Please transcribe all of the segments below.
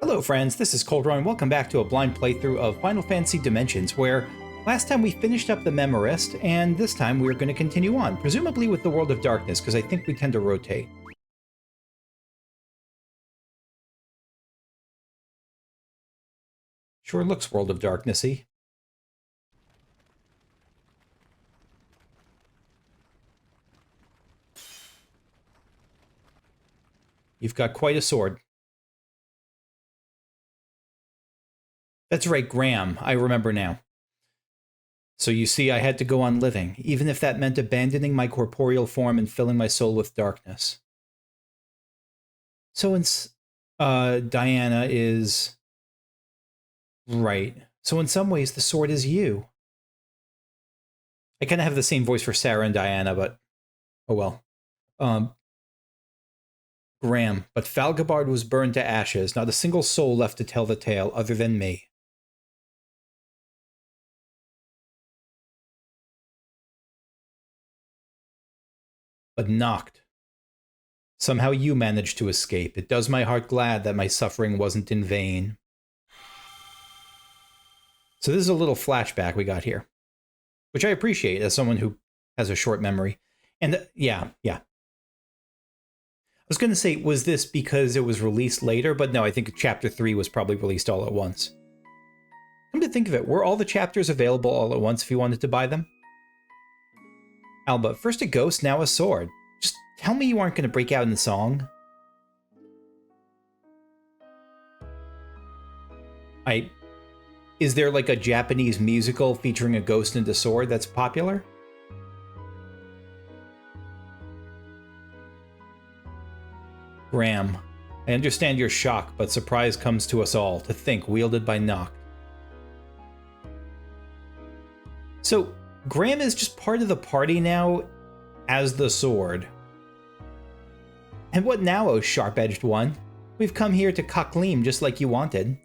Hello friends, this is Coldron and welcome back to a blind playthrough of Final Fantasy Dimensions, where last time we finished up the Memorist, and this time we're going to continue on, presumably with the World of Darkness, because I think we tend to rotate. Sure looks World of Darkness-y. You've got quite a sword. That's right, Graham. I remember now. So you see, I had to go on living, even if that meant abandoning my corporeal form and filling my soul with darkness. So Diana is... Right. So in some ways, the sword is you. I kind of have the same voice for Sarah and Diana, but... Oh well. Graham, but Falgabard was burned to ashes, not a single soul left to tell the tale other than me. But Noct. Somehow you managed to escape. It does my heart glad that my suffering wasn't in vain. So this is a little flashback we got here, which I appreciate as someone who has a short memory. And yeah. I was going to say, was this because it was released later? But no, I think Chapter 3 was probably released all at once. Come to think of it, were all the chapters available all at once if you wanted to buy them? Alba, first a ghost, now a sword. Just tell me you aren't going to break out in song. Is there like a Japanese musical featuring a ghost and a sword that's popular? Graham, I understand your shock, but surprise comes to us all, to think wielded by Noct. So, Graham is just part of the party now as the sword. And what now, oh sharp-edged one? We've come here to Kaklim just like you wanted.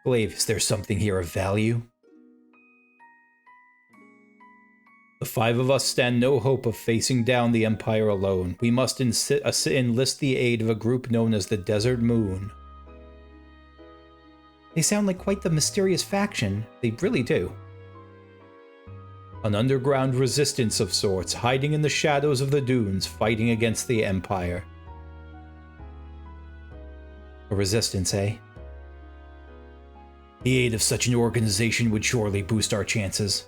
Glaive, is there something here of value? The five of us stand no hope of facing down the Empire alone. We must enlist the aid of a group known as the Desert Moon. They sound like quite the mysterious faction. They really do. An underground resistance of sorts, hiding in the shadows of the dunes, fighting against the Empire. A resistance, eh? The aid of such an organization would surely boost our chances.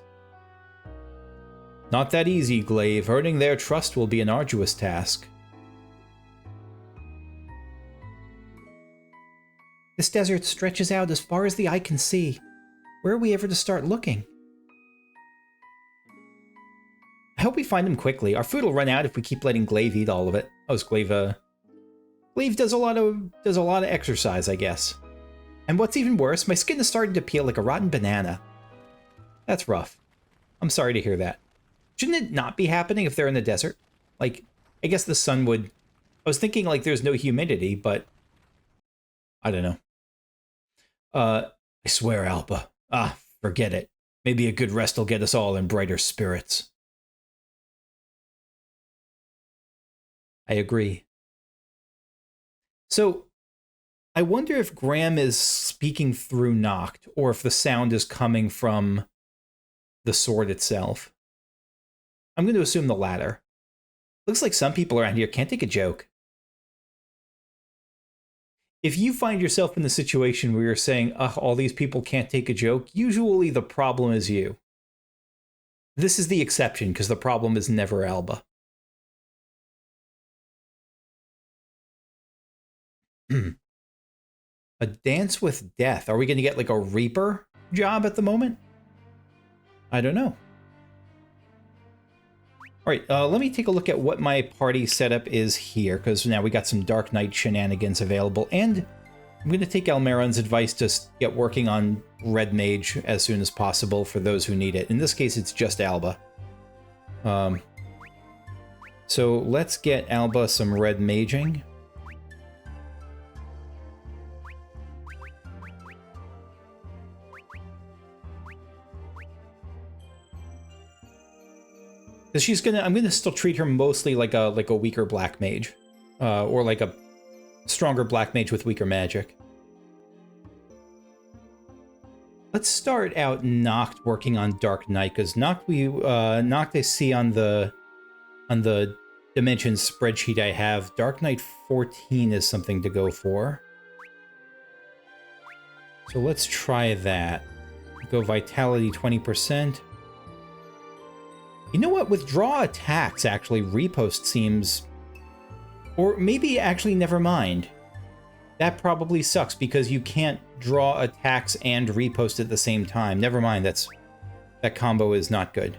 Not that easy, Glaive. Earning their trust will be an arduous task. This desert stretches out as far as the eye can see. Where are we ever to start looking? I hope we find him quickly. Our food will run out if we keep letting Glaive eat all of it. Oh, is Glaive, Glaive does a lot of exercise, I guess. And what's even worse, my skin is starting to peel like a rotten banana. That's rough. I'm sorry to hear that. Shouldn't it not be happening if they're in the desert? Like, I guess the sun would... I was thinking, like, there's no humidity, but... I don't know. I swear, Alba. Forget it. Maybe a good rest will get us all in brighter spirits. I agree. So, I wonder if Graham is speaking through Noct, or if the sound is coming from the sword itself. I'm going to assume the latter. Looks like some people around here can't take a joke. If you find yourself in the situation where you're saying, ugh, all these people can't take a joke, usually the problem is you. This is the exception, because the problem is never Alba. A dance with death. Are we going to get like a Reaper job at the moment? I don't know. Alright, let me take a look at what my party setup is here, because now we got some Dark Knight shenanigans available, and I'm going to take Almeron's advice to get working on Red Mage as soon as possible for those who need it. In this case, it's just Alba. So let's get Alba some Red Maging. Because I'm gonna still treat her mostly like a weaker black mage, or like a stronger black mage with weaker magic. Let's start out Noct working on Dark Knight, because Noct I see on the dimensions spreadsheet I have. Dark Knight 14 is something to go for. So let's try that. Go Vitality 20%. You know what? Withdraw attacks, actually. Repost seems... Or maybe, actually, never mind. That probably sucks, because you can't draw attacks and repost at the same time. Never mind, that combo is not good.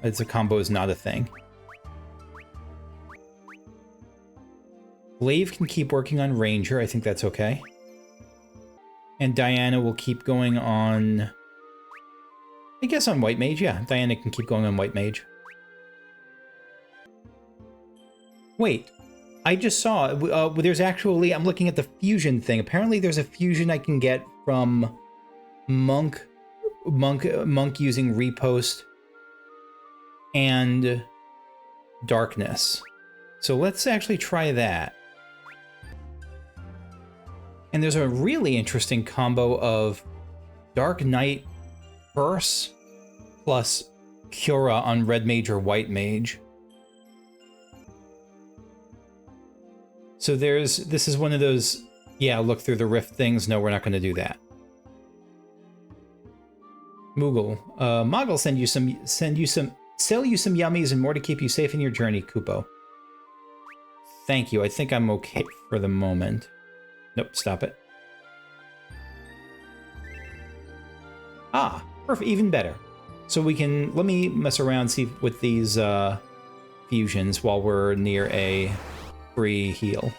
It's a combo is not a thing. Glaive can keep working on Ranger. I think that's okay. And Diana will keep going on... I guess on White Mage, yeah. Diana can keep going on White Mage. Wait. I just saw, there's actually, I'm looking at the fusion thing. Apparently there's a fusion I can get from Monk using Repost and Darkness. So let's actually try that. And there's a really interesting combo of Dark Knight Curse plus Cura on Red Mage or White Mage. So this is one of those, yeah, look through the rift things. No, we're not going to do that. Moogle. Moggle sell you some yummies and more to keep you safe in your journey, Kupo. Thank you. I think I'm okay for the moment. Nope, stop it. Ah, perfect, even better. So we can, let me mess around, see with these fusions while we're near a free heal.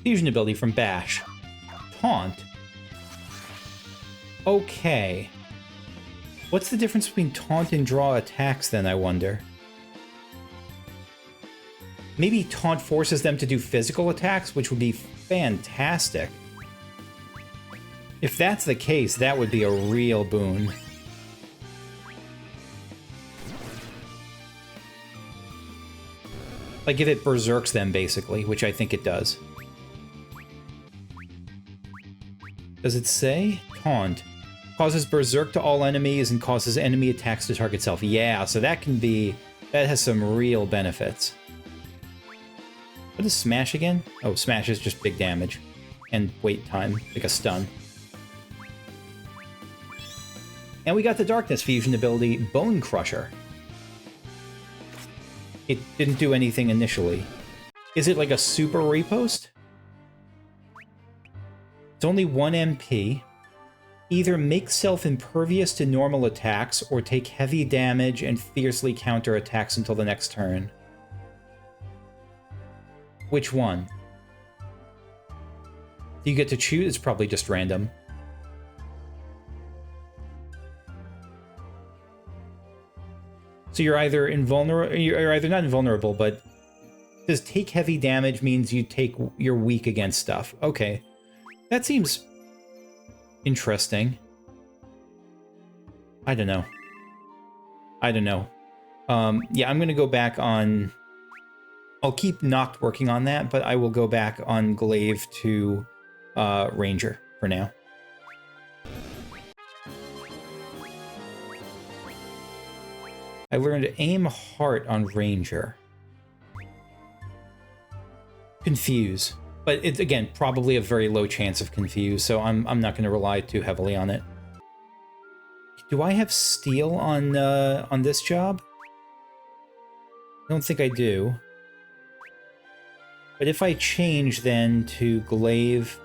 Fusion ability from Bash. Taunt. Okay. What's the difference between taunt and draw attacks then, I wonder? Maybe taunt forces them to do physical attacks, which would be fantastic. If that's the case, that would be a real boon. Like if it berserks them, basically, which I think it does. Does it say? Taunt. Causes berserk to all enemies and causes enemy attacks to target self. Yeah, so that can be... That has some real benefits. What is Smash again? Oh, Smash is just big damage. And wait time, like a stun. And we got the Darkness fusion ability, Bone Crusher. It didn't do anything initially. Is it like a super repost? It's only 1 MP. Either make self impervious to normal attacks or take heavy damage and fiercely counter attacks until the next turn. Which one? Do you get to choose? It's probably just random. So you're either invulnerable, you're either not invulnerable, but does take heavy damage means you're weak against stuff. Okay. That seems interesting. I don't know. Yeah, I'm going to go back on... I'll keep Noct working on that, but I will go back on Glaive to Ranger for now. I learned to aim heart on Ranger. Confuse. But it's, again, probably a very low chance of confuse, so I'm not going to rely too heavily on it. Do I have steel on this job? I don't think I do. But if I change then to Glaive...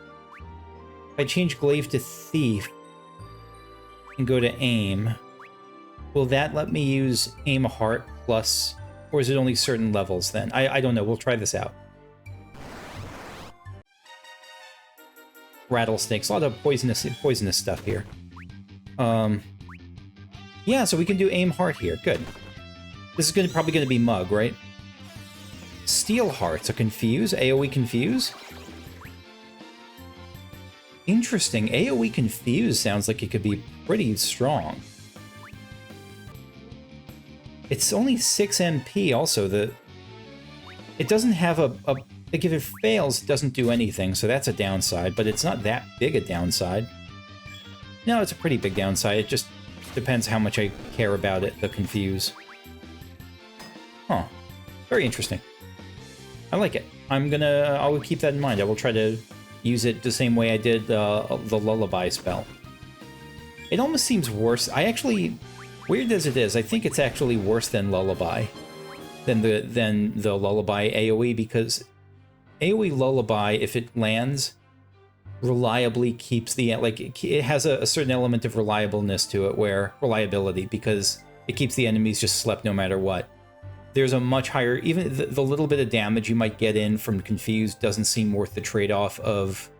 If I change Glaive to Thief and go to Aim, will that let me use Aim Heart plus... Or is it only certain levels then? I don't know. We'll try this out. Rattlesnakes. A lot of poisonous stuff here. Yeah, so we can do Aim Heart here. Good. This is probably going to be Mug, right? Steel Hearts. A Confuse? AoE Confuse? Interesting. AoE Confuse sounds like it could be pretty strong. It's only 6 MP also. It doesn't have like if it fails, it doesn't do anything, so that's a downside, but it's not that big a downside. No, it's a pretty big downside. It just depends how much I care about it, the confuse. Huh. Very interesting. I like it. I'll keep that in mind. I will try to use it the same way I did the lullaby spell. It almost seems worse. Weird as it is, I think it's actually worse than lullaby. Than the lullaby AoE, because AoE lullaby, if it lands, reliably keeps the, like, it has a certain element of reliableness to it, reliability, because it keeps the enemies just slept no matter what. There's a much higher, even the little bit of damage you might get in from Confused doesn't seem worth the trade-off of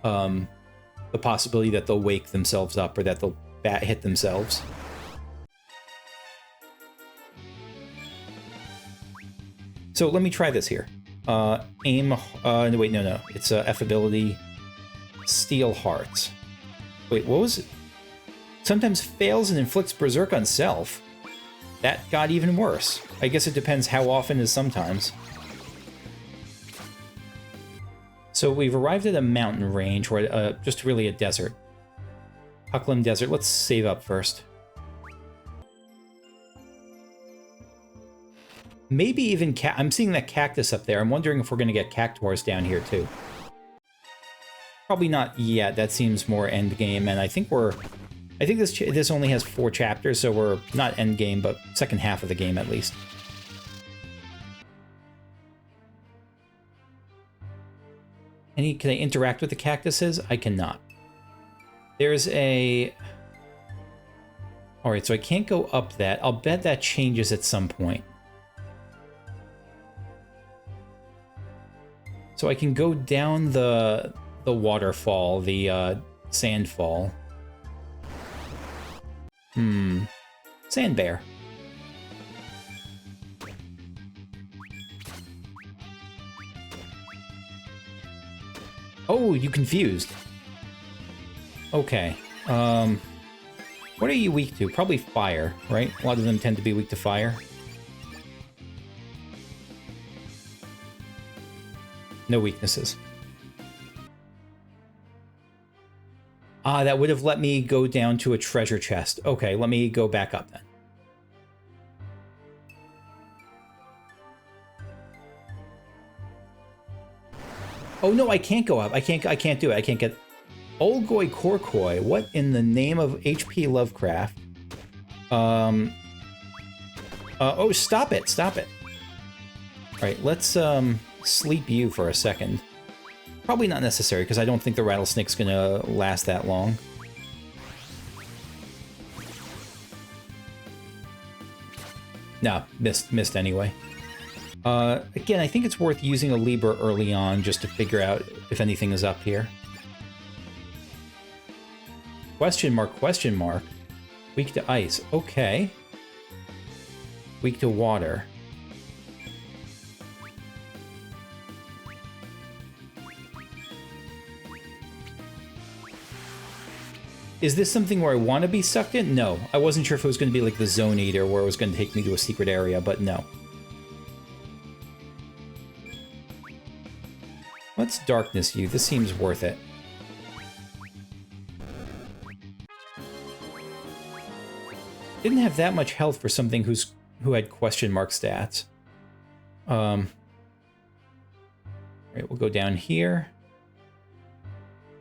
the possibility that they'll wake themselves up or that they'll hit themselves. So let me try this here. Aim, no, wait, no, it's F ability, Steel Hearts. Wait, what was it? Sometimes fails and inflicts Berserk on self. That got even worse. I guess it depends how often is sometimes. So we've arrived at a mountain range, or just really a desert. Kaklim Desert. Let's save up first. Maybe even I'm seeing that cactus up there. I'm wondering if we're going to get Cactuars down here too. Probably not yet. That seems more end game, and I think this only has 4 chapters, so we're not end game, but second half of the game at least. Can I interact with the cactuses? I cannot. There's a... Alright, so I can't go up that. I'll bet that changes at some point. So I can go down the waterfall, the sandfall. Sand bear. Oh, you confused. Okay. What are you weak to? Probably fire, right? A lot of them tend to be weak to fire. No weaknesses. Ah, that would have let me go down to a treasure chest. Okay, let me go back up then. Oh no, I can't go up. I can't do it. I can't get... Olgoy Korkoi. What in the name of H.P. Lovecraft? Oh, stop it. Stop it. Alright, let's sleep you for a second. Probably not necessary, because I don't think the rattlesnake's gonna last that long. No, missed anyway. Again, I think it's worth using a Libra early on just to figure out if anything is up here. Question mark, question mark. Weak to ice. Okay. Weak to water. Is this something where I want to be sucked in? No. I wasn't sure if it was going to be like the Zone Eater, where it was going to take me to a secret area, but no. Let's darkness you. This seems worth it. Didn't have that much health for something who had question mark stats. Alright, we'll go down here.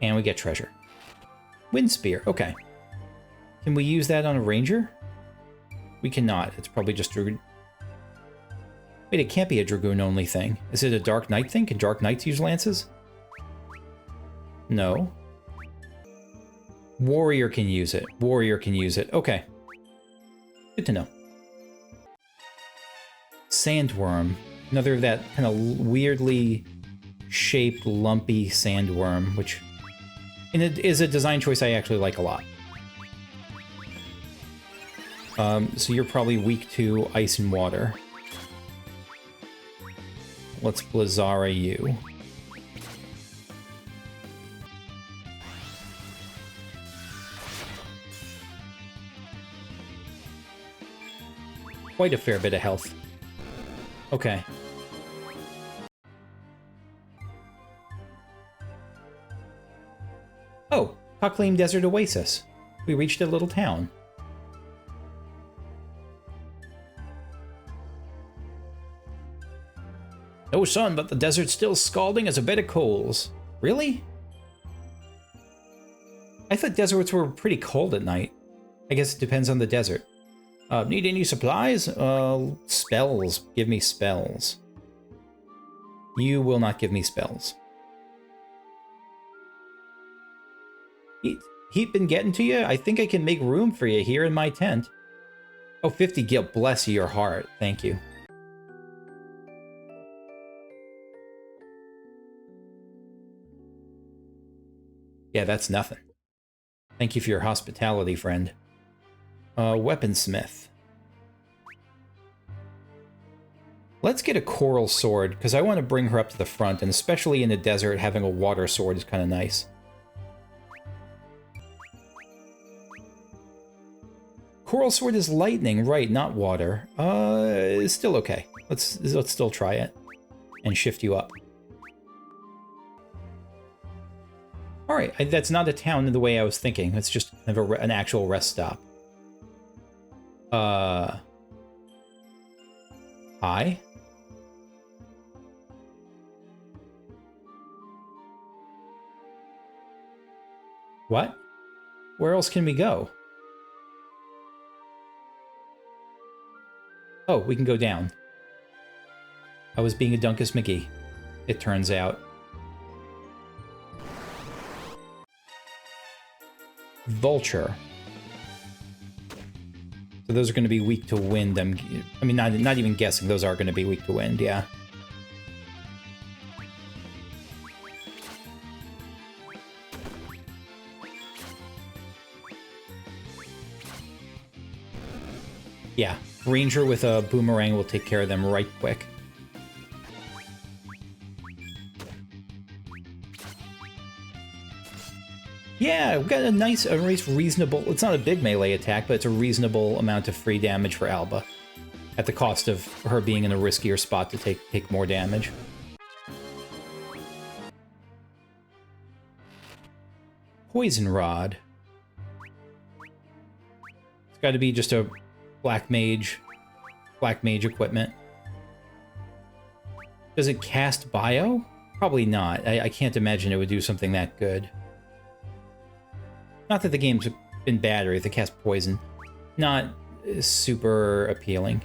And we get treasure. Wind Spear, okay. Can we use that on a ranger? We cannot. It's probably just Dragoon. Wait, it can't be a Dragoon only thing. Is it a Dark Knight thing? Can Dark Knights use lances? No. Warrior can use it. Warrior can use it. Okay. Good to know. Sandworm. Another of that kind of weirdly shaped, lumpy sandworm, which... And it is a design choice I actually like a lot. So you're probably weak to ice and water. Let's Blizzara you. Quite a fair bit of health. Okay. Kaklim Desert Oasis. We reached a little town. No sun, but the desert's still scalding as a bed of coals. Really? I thought deserts were pretty cold at night. I guess it depends on the desert. Need any supplies? Spells. Give me spells. You will not give me spells. Heat been getting to you? I think I can make room for you here in my tent. Oh, 50 gil. Bless your heart. Thank you. Yeah, that's nothing. Thank you for your hospitality, friend. Weaponsmith. Let's get a coral sword, because I want to bring her up to the front, and especially in the desert, having a water sword is kind of nice. Coral sword is lightning, right, not water. It's still okay. Let's still try it. And shift you up. Alright, that's not a town in the way I was thinking. It's just kind of an actual rest stop. Hi? What? Where else can we go? Oh, we can go down. I was being a Dunkus McGee, it turns out. Vulture. So those are going to be weak to wind. I mean, not even guessing. Those are going to be weak to wind, yeah. Yeah, Ranger with a boomerang will take care of them right quick. Yeah, we've got a nice reasonable... It's not a big melee attack, but it's a reasonable amount of free damage for Alba. At the cost of her being in a riskier spot to take more damage. Poison Rod. It's got to be just a black mage equipment. Does it cast bio? Probably not. I can't imagine it would do something that good. Not that the game's been bad or if it casts poison. Not super appealing.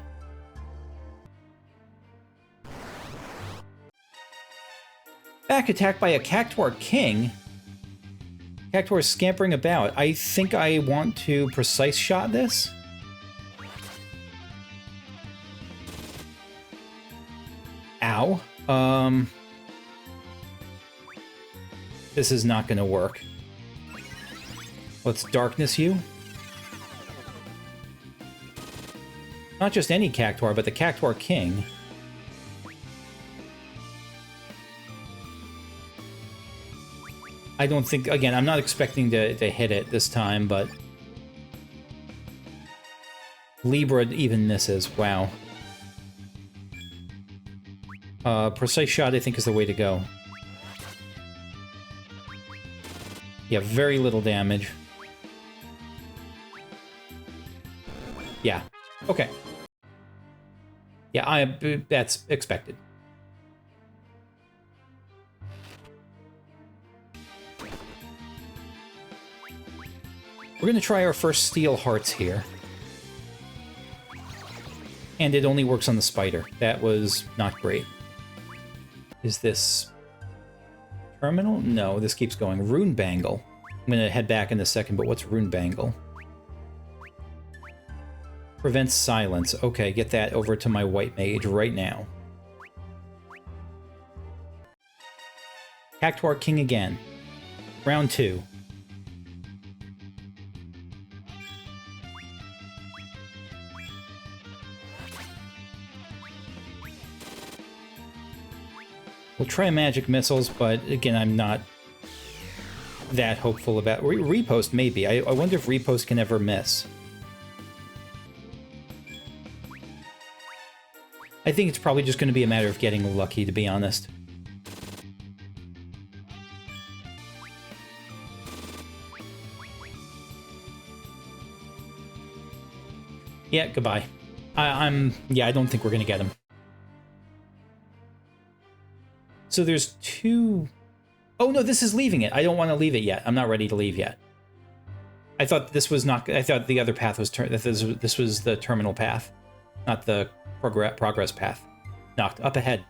Back attack by a Cactuar King. Cactuar is scampering about. I think I want to precise shot this. Ow. This is not going to work. Let's darkness you. Not just any Cactuar, but the Cactuar King. I don't think... Again, I'm not expecting to hit it this time, but... Libra even misses. Wow. Precise shot, I think, is the way to go. Yeah, very little damage. Yeah. Okay. Yeah, that's expected. We're gonna try our first steel hearts here. And it only works on the spider. That was not great. Is this... terminal? No, this keeps going. Rune Bangle. I'm gonna head back in a second, but what's Rune Bangle? Prevents silence. Okay, get that over to my white mage right now. Cactuar King again. Round 2. We'll try magic missiles, but again, I'm not that hopeful about... Repost, maybe. I wonder if Repost can ever miss. I think it's probably just going to be a matter of getting lucky, to be honest. Yeah, goodbye. Yeah, I don't think we're gonna get him. So there's two... Oh no, this is leaving it. I don't want to leave it yet. I'm not ready to leave yet. I thought this was not... I thought the other path was... This was the terminal path, not the progress path. Knocked up ahead.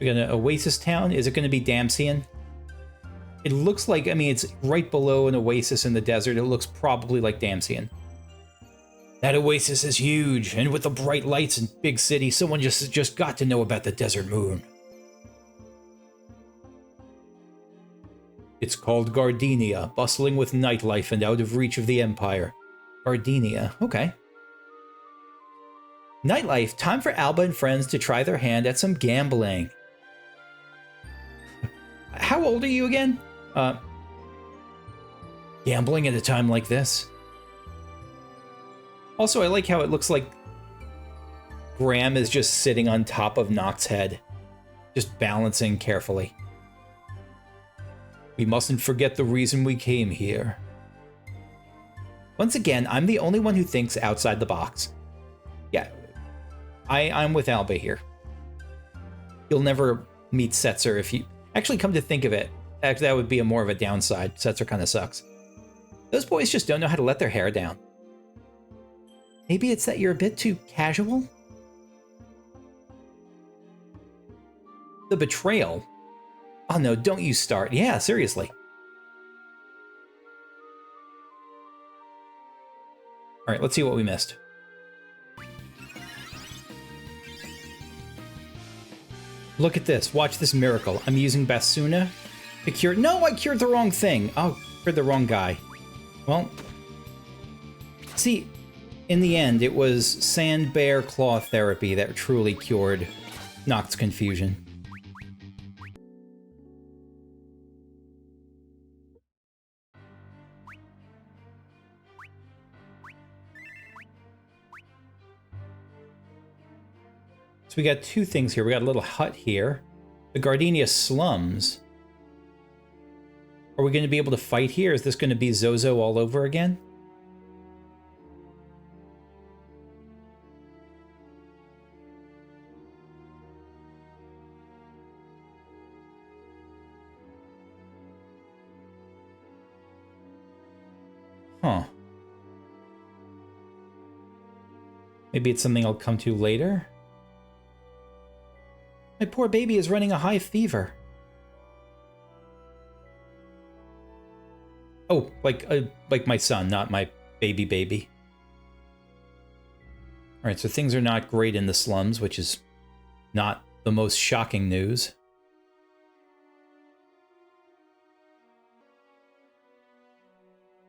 We got an oasis town. Is it going to be Damsian? It looks like... I mean, it's right below an oasis in the desert. It looks probably like Damsian. That oasis is huge, and with the bright lights and big city, someone just got to know about the desert moon. It's called Gardenia, bustling with nightlife and out of reach of the Empire. Gardenia, okay. Nightlife, time for Alba and friends to try their hand at some gambling. How old are you again? Gambling at a time like this? Also, I like how it looks like Graham is just sitting on top of Noct's head, just balancing carefully. We mustn't forget the reason we came here. Once again, I'm the only one who thinks outside the box. Yeah, I'm with Alba here. You'll never meet Setzer if you... Actually, come to think of it, that would be more of a downside. Setzer kind of sucks. Those boys just don't know how to let their hair down. Maybe it's that you're a bit too casual? The betrayal? Oh no, don't you start. Yeah, seriously. Alright, let's see what we missed. Look at this. Watch this miracle. I'm using Basuna to cure... No, I cured the wrong thing. Oh, cured the wrong guy. Well... See... In the end, it was Sand Bear Claw Therapy that truly cured Noct's confusion. So we got two things here. We got a little hut here. The Gardenia Slums. Are we going to be able to fight here? Is this going to be Zozo all over again? Huh. Maybe it's something I'll come to later? My poor baby is running a high fever. Oh, like my son, not my baby. Alright, so things are not great in the slums, which is not the most shocking news.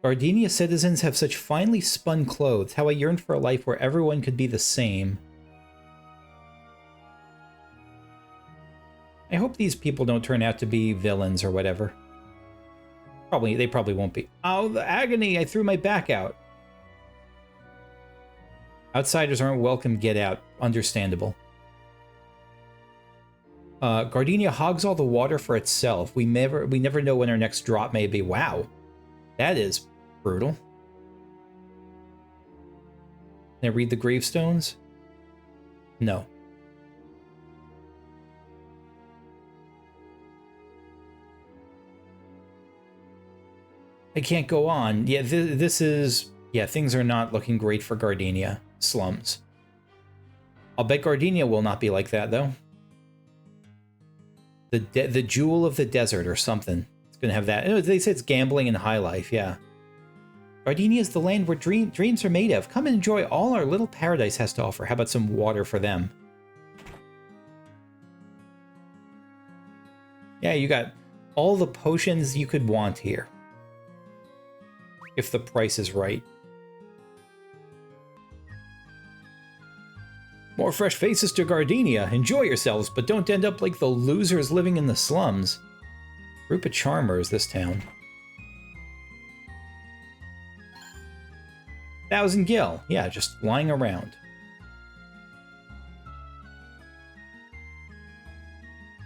Gardenia citizens have such finely spun clothes. How I yearn for a life where everyone could be the same. I hope these people don't turn out to be villains or whatever. They probably won't be. Oh, the agony! I threw my back out. Outsiders aren't welcome, get out. Understandable. Gardenia hogs all the water for itself. We never know when our next drop may be. Wow. That is brutal. Can I read the gravestones? No. I can't go on. Yeah, this is... Yeah, things are not looking great for Gardenia Slums. I'll bet Gardenia will not be like that, though. The Jewel of the Desert or something. It's going to have that. They say it's gambling and high life, yeah. Gardenia is the land where dreams are made of. Come and enjoy all our little paradise has to offer. How about some water for them? Yeah, you got all the potions you could want here. If the price is right. More fresh faces to Gardenia. Enjoy yourselves, but don't end up like the losers living in the slums. Group of charmers, this town. 1,000 gil. Yeah, just lying around.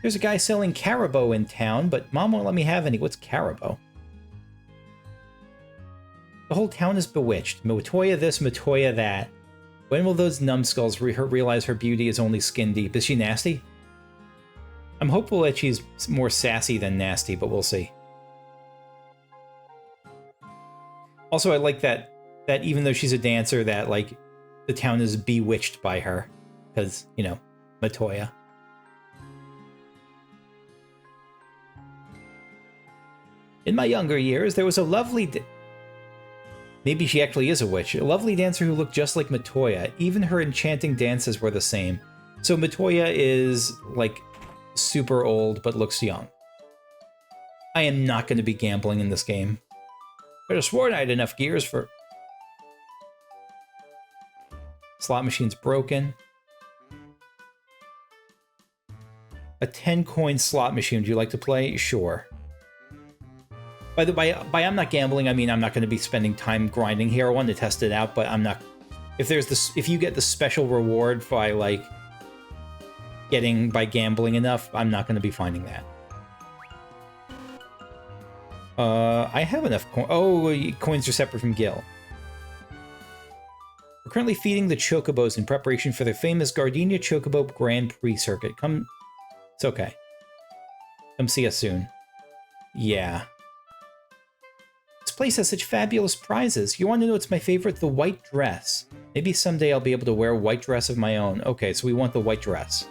There's a guy selling caribou in town, but Mom won't let me have any. What's caribou? The whole town is bewitched. Matoya this, Matoya that. When will those numbskulls realize her beauty is only skin deep? Is she nasty? I'm hopeful that she's more sassy than nasty, but we'll see. Also, I like that even though she's a dancer, that, like, the town is bewitched by her. Because, you know, Matoya. In my younger years, there was a lovely... Maybe she actually is a witch. A lovely dancer who looked just like Matoya. Even her enchanting dances were the same. So Matoya is, like, super old, but looks young. I am not going to be gambling in this game. But I swore I had enough gears for... Slot machine's broken. A 10-coin slot machine. Would you like to play? Sure. By I'm not gambling, I mean I'm not going to be spending time grinding here. I wanted to test it out, but I'm not. If you get the special reward by like by gambling enough, I'm not going to be finding that. I have enough coins. Oh, coins are separate from Gil. We're currently feeding the chocobos in preparation for the famous Gardenia Chocobo Grand Prix circuit. It's okay. Come see us soon. Yeah. This place has such fabulous prizes. You want to know what's my favorite? The white dress. Maybe someday I'll be able to wear a white dress of my own. Okay, so we want the white dress.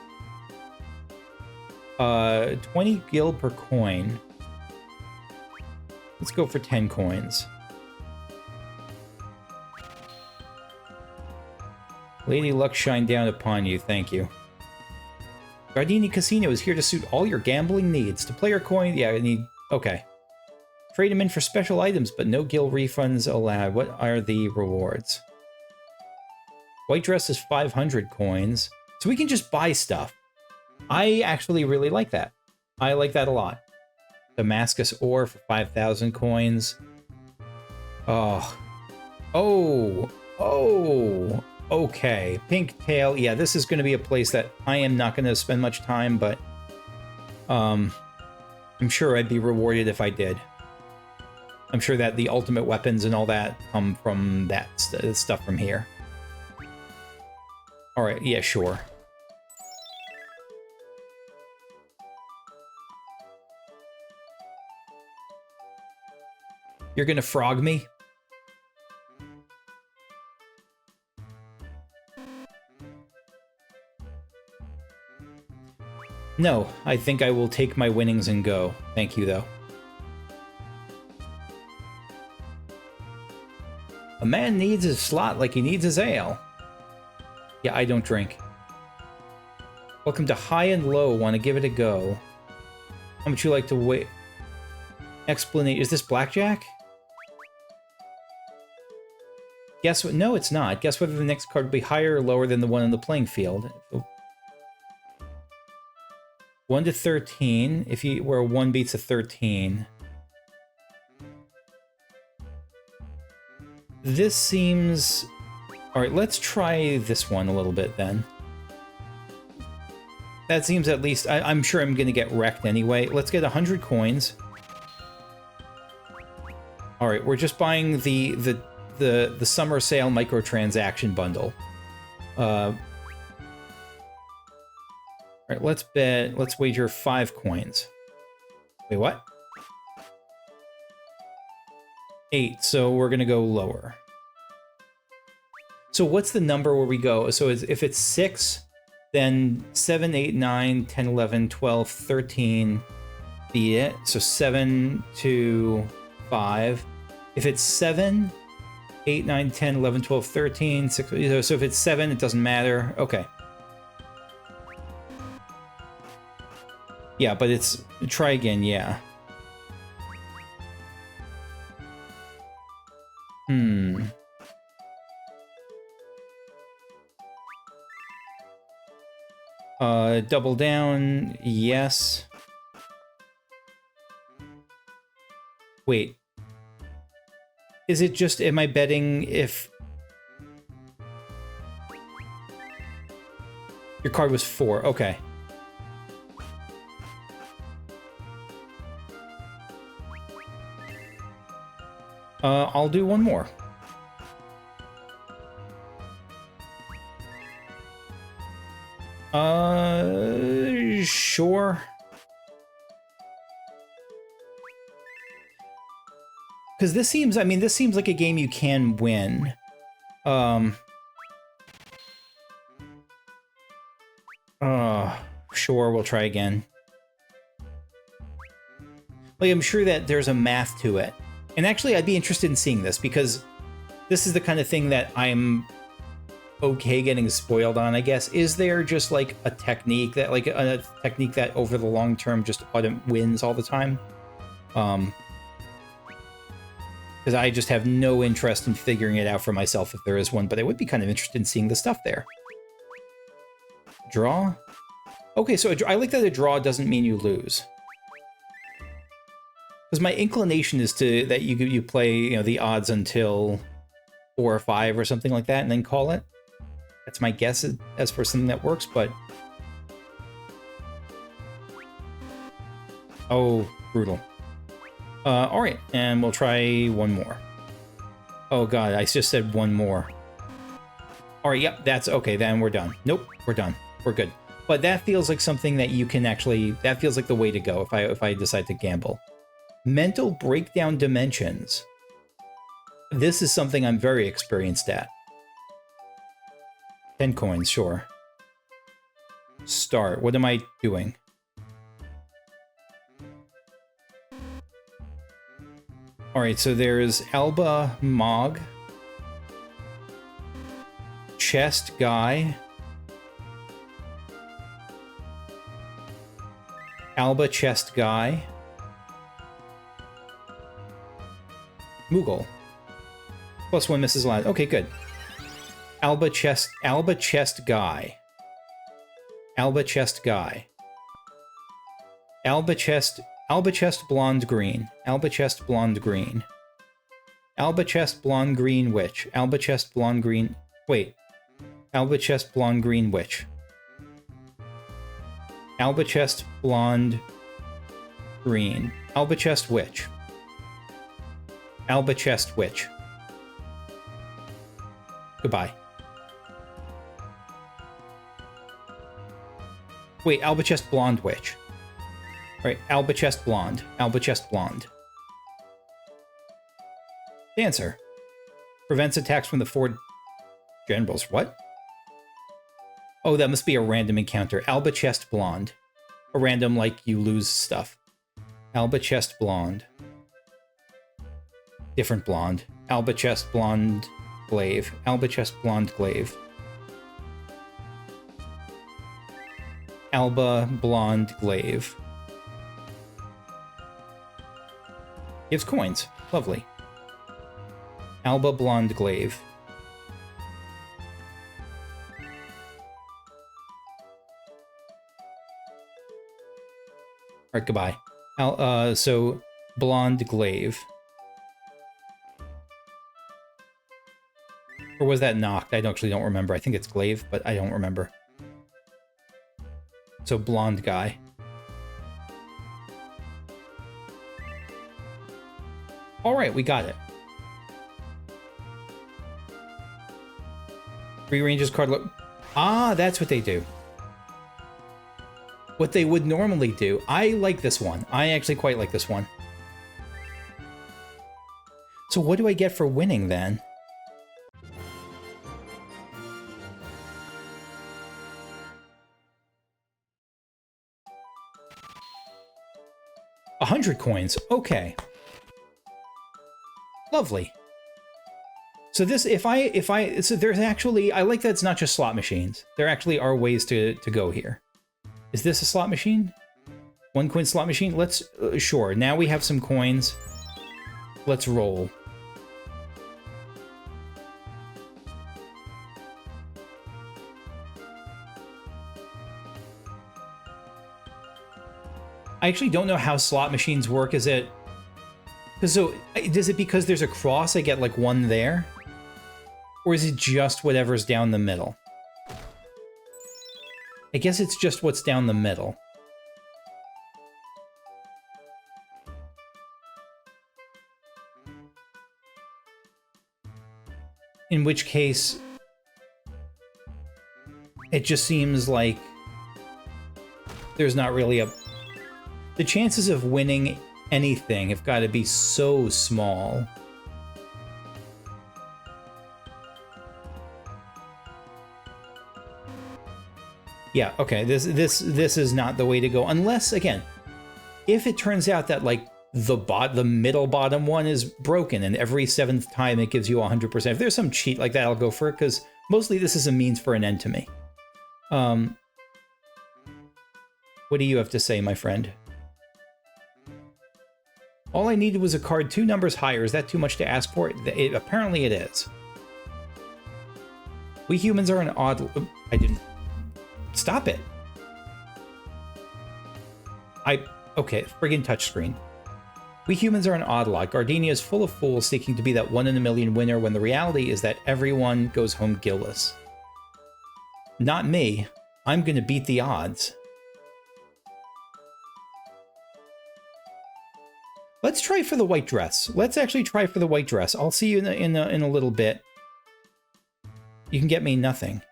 20 gil per coin. Let's go for 10 coins. Lady Luck shine down upon you, thank you. Gardenia Casino is here to suit all your gambling needs. To play your coin, yeah, I need... Okay. Trade them in for special items, but no gil refunds allowed. What are the rewards? White dress is 500 coins. So we can just buy stuff. I actually really like that. I like that a lot. Damascus ore for 5,000 coins. Oh. Oh. Oh. Okay. Pink tail. Yeah, this is going to be a place that I am not going to spend much time, but I'm sure I'd be rewarded if I did. I'm sure that the ultimate weapons and all that come from that stuff from here. Alright, yeah, sure. You're gonna frog me? No, I think I will take my winnings and go. Thank you, though. A man needs his slot like he needs his ale. Yeah, I don't drink. Welcome to High and Low. Want to give it a go. How much you like to wait? Explanation. Is this blackjack? Guess what? No, it's not. Guess whether the next card will be higher or lower than the one on the playing field. 1 to 13. If you where 1 beats a 13. This seems... Alright, let's try this one a little bit then. That seems at least... I'm sure I'm going to get wrecked anyway. Let's get 100 coins. Alright, we're just buying the summer sale microtransaction bundle. Alright, let's wager 5 coins. Wait, what? 8, so we're gonna go lower. So what's the number where we go? So if it's 6, then 7, 8, 9, 10, 11, 12, 13 be it. So 7 to 5. If it's 7, 8, 9, 10, 11, 12, 13, 6, so if it's 7, it doesn't matter. Okay. Yeah, but it's... Try again, yeah. Double down, yes. Wait. Is it just, am I betting if... Your card was 4, okay. I'll do one more. Sure. Because this seems, I mean, this seems like a game you can win. Sure, we'll try again. Like, I'm sure that there's a math to it. And actually, I'd be interested in seeing this, because this is the kind of thing that I'm okay getting spoiled on, I guess. Is there just, like, a technique that, over the long term just wins all the time? Because I just have no interest in figuring it out for myself if there is one, but I would be kind of interested in seeing the stuff there. Draw? Okay, so I like that a draw doesn't mean you lose. Because my inclination is that you play, you know, the odds until 4 or 5 or something like that, and then call it. That's my guess as for something that works, but... Oh, brutal. Alright, and we'll try one more. Oh god, I just said one more. Alright, yep, that's okay, then we're done. Nope, we're done. We're good. But that feels like something that you can actually... That feels like the way to go if I decide to gamble. Mental breakdown dimensions. This is something I'm very experienced at. 10 coins, sure. Start. What am I doing? Alright, so there's Alba Mog. Chest Guy. Alba Chest Guy. Moogle. Plus 1 misses last. Okay, good. Alba Chest Guy. Alba Chest Guy. Alba Chest Blonde Green. Alba Chest Blonde Green. Alba Chest Blonde Green Witch. Alba Chest Blonde Green... Wait. Alba Chest Blonde Green Witch. Alba Chest Blonde Green. Alba Chest Witch. Alba Chest Witch. Goodbye. Wait, Alba Chest Blonde Witch. Alright, Alba Chest Blonde. Alba Chest Blonde. Dancer. Prevents attacks from the 4 generals. What? Oh, that must be a random encounter. Alba Chest Blonde. A random, like, you lose stuff. Alba Chest Blonde. Different blonde. Alba Chest Blonde Glaive. Alba Chest Blonde Glaive. Alba Blonde Glaive. Gives coins. Lovely. Alba Blonde Glaive. Alright, goodbye. So, Blonde Glaive. Or was that knocked? I actually don't remember. I think it's Glaive, but I don't remember. So, Blonde Guy. Alright, we got it. Rearranges card look. Ah, that's what they do. What they would normally do. I like this one. I actually quite like this one. So what do I get for winning then? $100 coins. Okay. Lovely. So this, so there's actually, I like that it's not just slot machines. There actually are ways to go here. Is this a slot machine? 1 coin slot machine? Let's, sure. Now we have some coins. Let's roll. I actually don't know how slot machines work. Is it... So, is it because there's a cross I get, like, 1 there? Or is it just whatever's down the middle? I guess it's just what's down the middle. In which case, it just seems like there's not really a... The chances of winning anything have got to be so small. Yeah, okay, this is not the way to go. Unless, again, if it turns out that, like, the middle bottom one is broken and every 7th time it gives you 100%. If there's some cheat like that, I'll go for it, because mostly this is a means for an end to me. What do you have to say, my friend? All I needed was a card 2 numbers higher. Is that too much to ask for? Apparently it is. We humans are an odd... I didn't... Stop it. Okay, friggin' touchscreen. We humans are an odd lot. Gardenia is full of fools seeking to be that 1 in a million winner when the reality is that everyone goes home gillless. Not me. I'm gonna beat the odds. Let's try for the white dress. Let's actually try for the white dress. I'll see you in a little bit. You can get me nothing.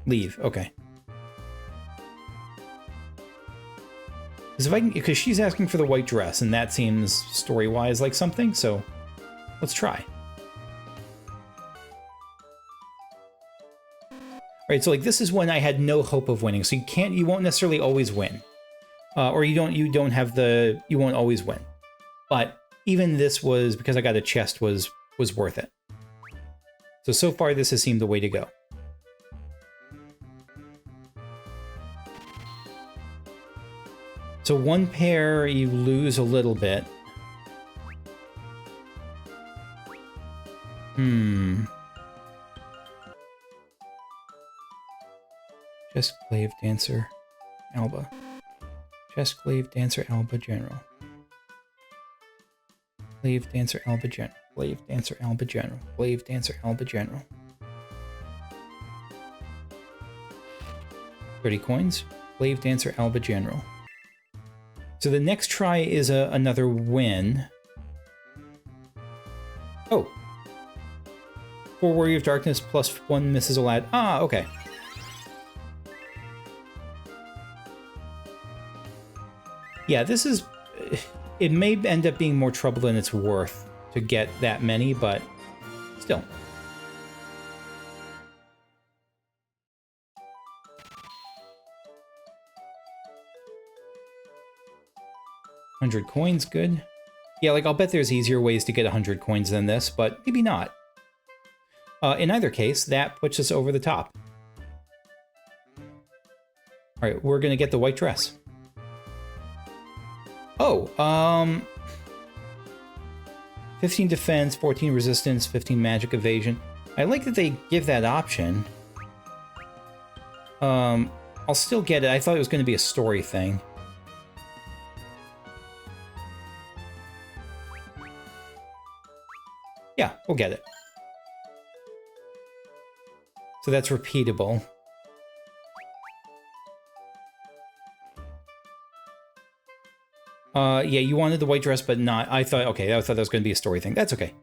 Leave. Okay. Because she's asking for the white dress, and that seems story-wise like something, so let's try. Right, so like this is when I had no hope of winning, so you won't necessarily always win. Or you won't always win. But even this was, because I got a chest, was worth it. So far this has seemed the way to go. So one pair, you lose a little bit. Chess, glaive, dancer, Alba. Chess, glaive, dancer, Alba, general. Glaive, dancer, Alba, general. Glaive, dancer, Alba, general. Glaive, dancer, Alba, general. 30 coins. Glaive, dancer, Alba, general. So the next try is another win. Oh. 4 Warrior of Darkness plus 1 misses allowed. Ah, okay. Yeah, this is... It may end up being more trouble than it's worth to get that many, but still. $100 coins, good. Yeah, like, I'll bet there's easier ways to get 100 coins than this, but maybe not. In either case, that puts us over the top. Alright, we're gonna get the white dress. Oh, 15 defense, 14 resistance, 15 magic evasion. I like that they give that option. I'll still get it. I thought it was going to be a story thing. Yeah, we'll get it. So that's repeatable. Yeah, you wanted the white dress, but not... I thought that was going to be a story thing. That's okay.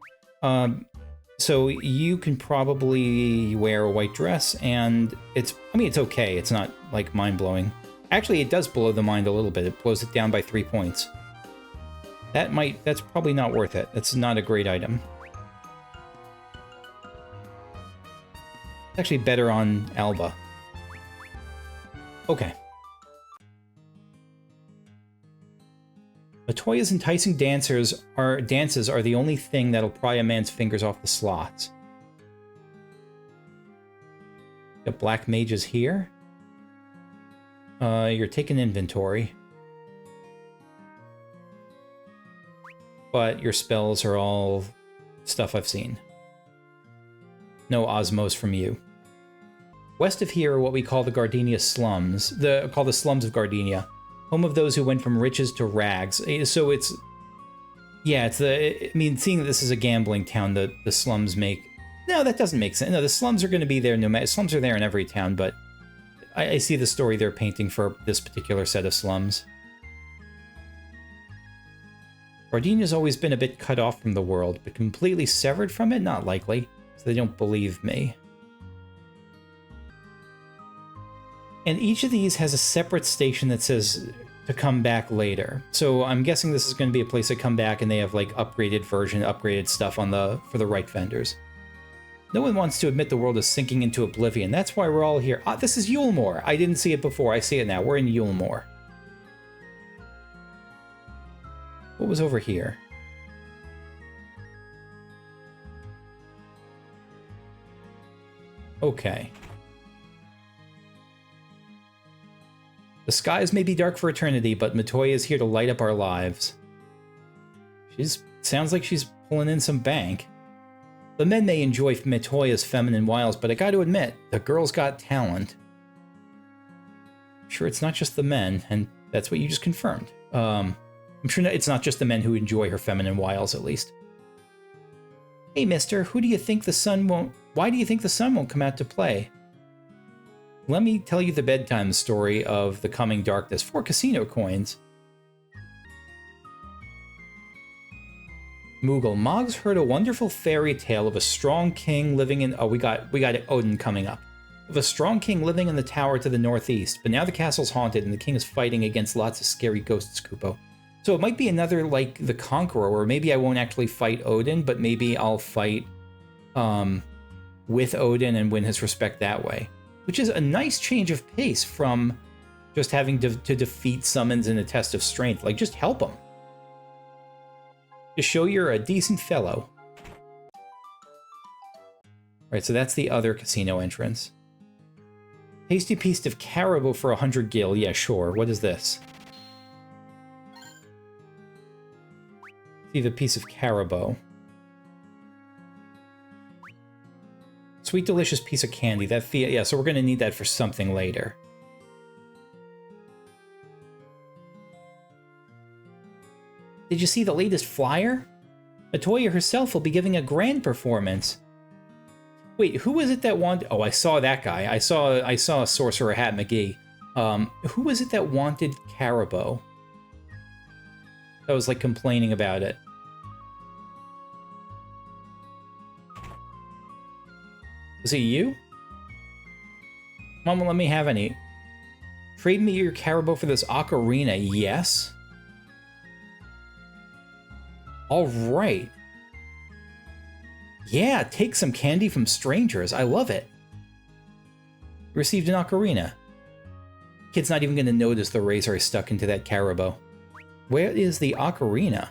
So you can probably wear a white dress, and it's... I mean, it's okay. It's not, like, mind-blowing. Actually, it does blow the mind a little bit. It blows it down by 3 points. That's probably not worth it. That's not a great item. It's actually better on Alba. Okay. Matoya's enticing dances are the only thing that'll pry a man's fingers off the slots. Got black mages here. You're taking inventory. But your spells are all stuff I've seen. No osmos from you. West of here are what we call the Gardenia Slums. Call the Slums of Gardenia. Home of those who went from riches to rags. So it's... Yeah, I mean, seeing that this is a gambling town, the slums make... No, that doesn't make sense. No, the slums are going to be there no matter... Slums are there in every town, but I see the story they're painting for this particular set of slums. Gardenia's always been a bit cut off from the world, but completely severed from it? Not likely. So they don't believe me. And each of these has a separate station that says to come back later. So I'm guessing this is going to be a place to come back and they have like upgraded version, upgraded stuff on for the right vendors. No one wants to admit the world is sinking into oblivion. That's why we're all here. Ah, this is Yulemoor. I didn't see it before. I see it now. We're in Yulemoor. What was over here? Okay. The skies may be dark for eternity, but Matoya is here to light up our lives. Sounds like she's pulling in some bank. The men may enjoy Matoya's feminine wiles, but I gotta admit, the girl's got talent. Sure, it's not just the men, and that's what you just confirmed. I'm sure it's not just the men who enjoy her feminine wiles, at least. Hey, mister, why do you think the sun won't come out to play? Let me tell you the bedtime story of the coming darkness. 4 casino coins. Moogle. Mog's heard a wonderful fairy tale of a strong king living in... Oh, we got Odin coming up. Of a strong king living in the tower to the northeast, but now the castle's haunted and the king is fighting against lots of scary ghosts, Kupo. So it might be another, like, the Conqueror, or maybe I won't actually fight Odin, but maybe I'll fight with Odin and win his respect that way. Which is a nice change of pace from just having to defeat summons in a test of strength. Like, just help them. Just show you're a decent fellow. Right, so that's the other casino entrance. Tasty piece of caribou for 100 gil. Yeah, sure. What is this? See the piece of caribou. Sweet, delicious piece of candy. Yeah, so we're going to need that for something later. Did you see the latest flyer? Matoya herself will be giving a grand performance. Wait, who was it that wanted... Oh, I saw that guy. I saw Sorcerer Hat McGee. Who was it that wanted caribou? That was, like, complaining about it. Was it you? Mama, let me have any. Trade me your caribou for this ocarina, yes? Alright. Yeah, take some candy from strangers. I love it. Received an ocarina. Kid's not even going to notice the razor I stuck into that caribou. Where is the ocarina?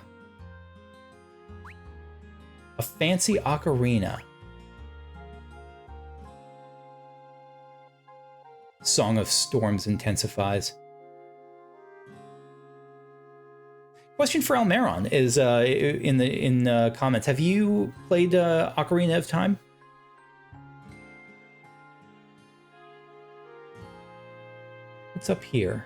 A fancy ocarina. Song of Storms intensifies. Question for Almeron is in the comments. Have you played Ocarina of Time? What's up here?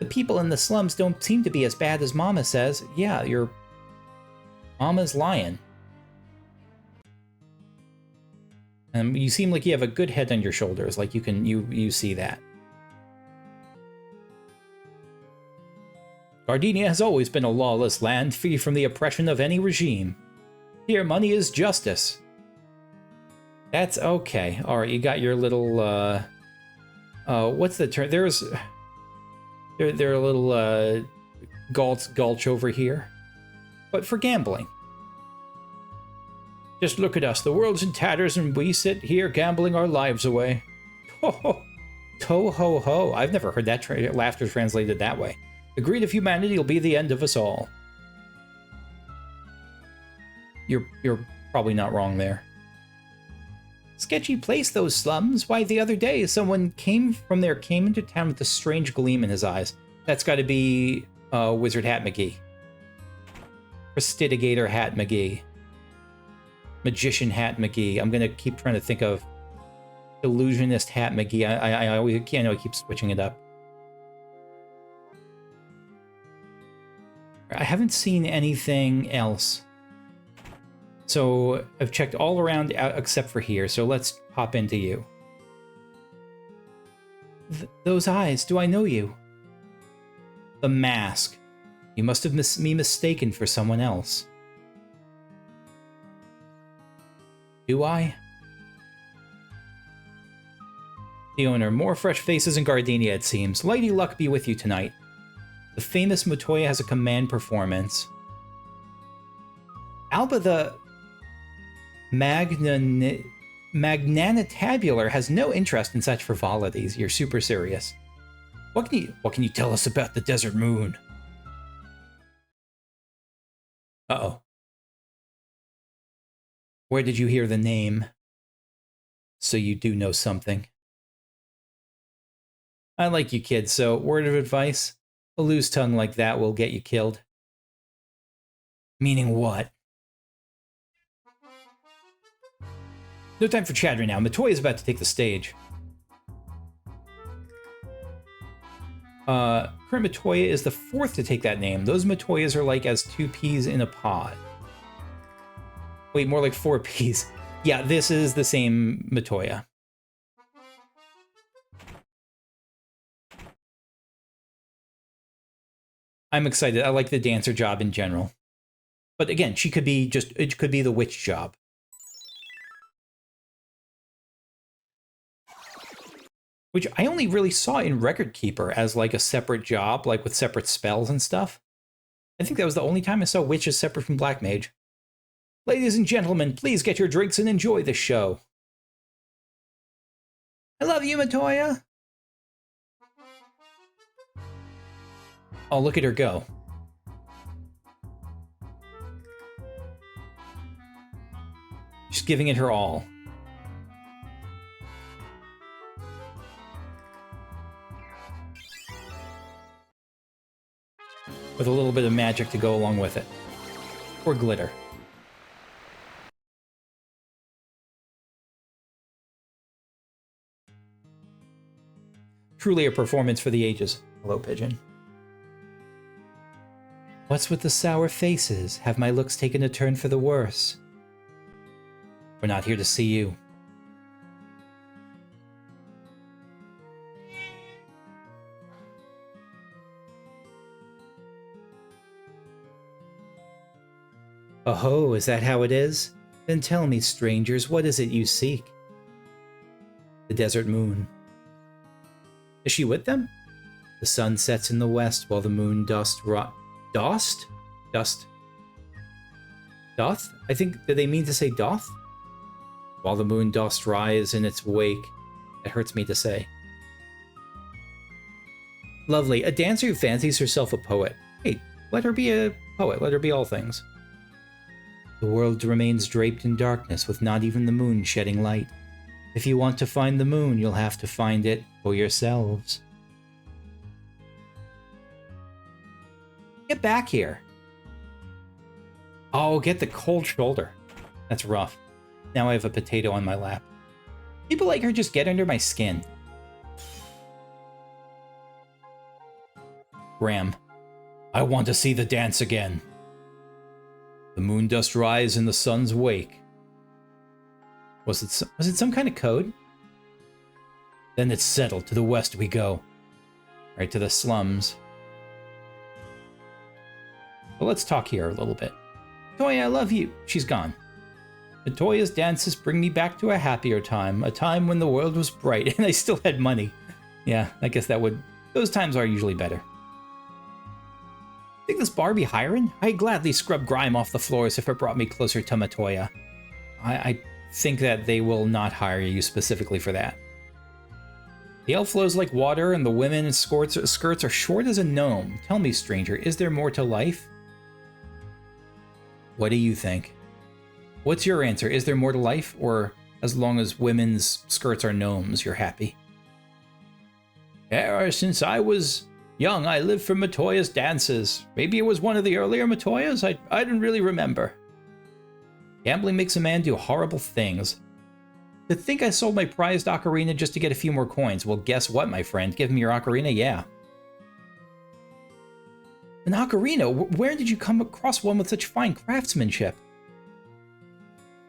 The people in the slums don't seem to be as bad as Mama says. Yeah, your Mama's lying. You seem like you have a good head on your shoulders, like you see that. Gardenia has always been a lawless land, free from the oppression of any regime. Here, money is justice. That's okay. All right, you got your little, what's the term? There are a little, gulch over here. But for gambling. Just look at us. The world's in tatters and we sit here gambling our lives away. Ho ho. To ho ho. I've never heard that laughter translated that way. The greed of humanity will be the end of us all. You're probably not wrong there. Sketchy place, those slums. Why, the other day, someone came into town with a strange gleam in his eyes. That's got to be Wizard Hat McGee. Prestidigator Hat McGee. Magician Hat McGee. I'm going to keep trying to think of Illusionist Hat McGee. I always can't know. I keep switching it up. I haven't seen anything else. So I've checked all around except for here. So let's hop into you. Those eyes. Do I know you? The mask. You must have me mistaken for someone else. Do I? The owner. More fresh faces in Gardenia, it seems. Lady luck be with you tonight. The famous Matoya has a command performance. Alba the Magnanitabular has no interest in such frivolities. You're super serious. What can you tell us about the desert moon? Uh-oh. Where did you hear the name? So you do know something. I like you kids, so word of advice, a loose tongue like that will get you killed. Meaning what? No time for chatter now. Matoya is about to take the stage. Current Matoya is the fourth to take that name. Those Matoyas are like as 2 peas in a pod. Wait, more like 4 peas. Yeah, this is the same Matoya. I'm excited. I like the dancer job in general. But again, she could be just, it could be the witch job. Which I only really saw in Record Keeper as like a separate job, like with separate spells and stuff. I think that was the only time I saw witches separate from Black Mage. Ladies and gentlemen, please get your drinks and enjoy the show. I love you, Matoya. Oh, look at her go. She's giving it her all. With a little bit of magic to go along with it. Or glitter. Truly a performance for the ages. Hello, Pigeon. What's with the sour faces? Have my looks taken a turn for the worse? We're not here to see you. Oh, is that how it is? Then tell me, strangers, what is it you seek? The desert moon. Is she with them? The sun sets in the west while the moon dost? Doth? I think, did they mean to say doth? While the moon dost rise in its wake. It hurts me to say. Lovely. A dancer who fancies herself a poet. Hey, let her be a poet. Let her be all things. The world remains draped in darkness with not even the moon shedding light. If you want to find the moon, you'll have to find it for yourselves. Get back here. Oh, get the cold shoulder. That's rough. Now I have a potato on my lap. People like her just get under my skin. Graham. I want to see the dance again. The moon dost rise in the sun's wake. Was it some kind of code? Then it's settled. To the west we go. Right to the slums. But let's talk here a little bit. Toya, I love you. She's gone. Matoya's dances bring me back to a happier time. A time when the world was bright and I still had money. Yeah, I guess that would... Those times are usually better. Think this bar be hiring? I'd gladly scrub grime off the floors if it brought me closer to Matoya. I think that they will not hire you specifically for that. The ale flows like water and the women's skirts are short as a gnome. Tell me, stranger, is there more to life? What do you think? What's your answer? Is there more to life? Or as long as women's skirts are gnomes, you're happy? Ever since I was young, I lived for Matoya's dances. Maybe it was one of the earlier Matoyas? I don't really remember. Gambling makes a man do horrible things. To think I sold my prized ocarina just to get a few more coins. Well, guess what, my friend? Give me your ocarina, yeah. An ocarina? Where did you come across one with such fine craftsmanship?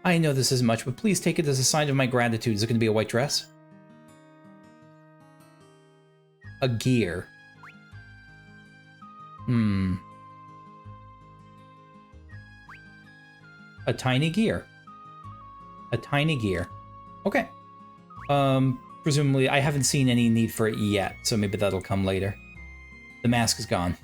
I know this isn't much, but please take it as a sign of my gratitude. Is it going to be a white dress? A gear. A tiny gear. A tiny gear. Okay. Presumably, I haven't seen any need for it yet, so maybe that'll come later. The mask is gone.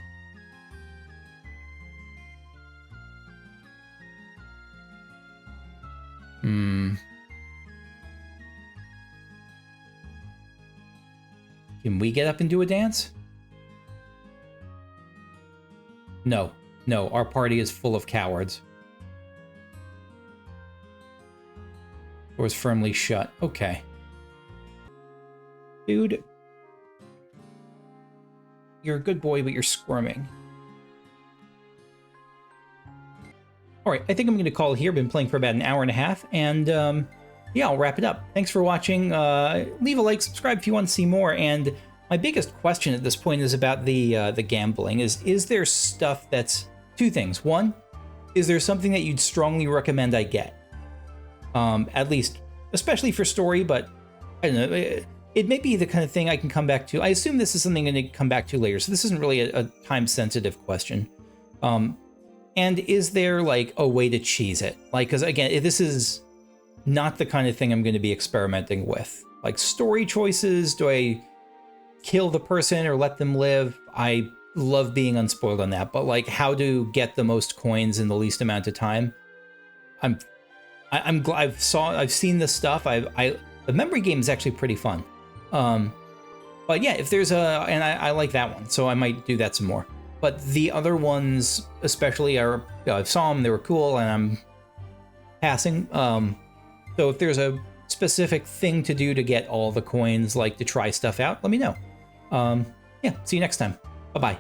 Can we get up and do a dance? No. No, our party is full of cowards. Door's firmly shut. Okay. Dude. You're a good boy, but you're squirming. Alright, I think I'm going to call it here. Been playing for about an hour and a half, and yeah, I'll wrap it up. Thanks for watching. Leave a like, subscribe if you want to see more, and my biggest question at this point is about the gambling. Is there stuff that's... Two things. One, is there something that you'd strongly recommend I get? At least, especially for story, but I don't know. It may be the kind of thing I can come back to. I assume this is something I'm going to come back to later, so this isn't really a time-sensitive question. And is there, like, a way to cheese it? Like, because, again, this is not the kind of thing I'm going to be experimenting with. Like, story choices, do I kill the person or let them live? I love being unspoiled on that, but, like, how to get the most coins in the least amount of time? I'm glad I've seen this stuff. The memory game is actually pretty fun. But yeah, if there's and I like that one, so I might do that some more. But the other ones, especially, are, I saw them, they were cool, and I'm passing. So if there's a specific thing to do to get all the coins, like to try stuff out, let me know. Yeah, see you next time. Bye-bye.